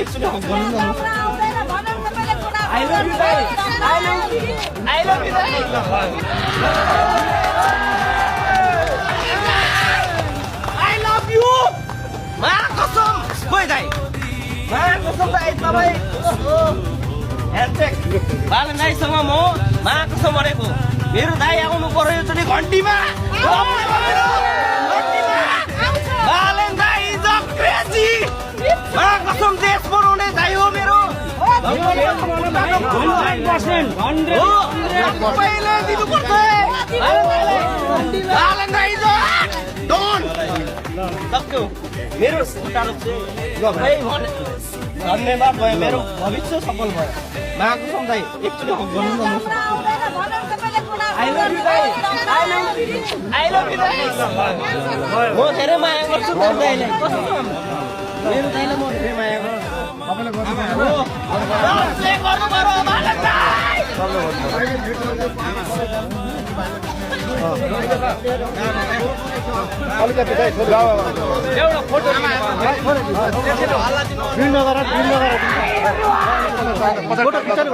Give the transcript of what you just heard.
एकचोटि हक गर्नु न I love you दाइ I love you दाइ I love you मा कसम खोइ दाइ मा कसम दाइ तपाईँ ह्यान्डसेक बालन दाइसँग म मा कसम मरेको मेरो दाइ आउनु पर्यो योचोटि घन्टीमा बालन दाइ इज अ क्रेजी मा कसम देश बनाउने दाइ हो मेरो पहिले दिनुपर्छ बालन दाइ इज डोन सक्यो मेरो खुट्टालो धन्यवाद भयो मेरो भविष्य सफल भयो मा कसम दाइ एकचोटि हक गर्नु न I love you दाइ I love you दाइ म धेरै माया गर्छु मेरो दाइलाई कसम मेरो दाइलाई म धेरै माया गर्छु तपाईले गर्नु पर्यो बालन दाइ एउटा फोटो फोटो खिच्नु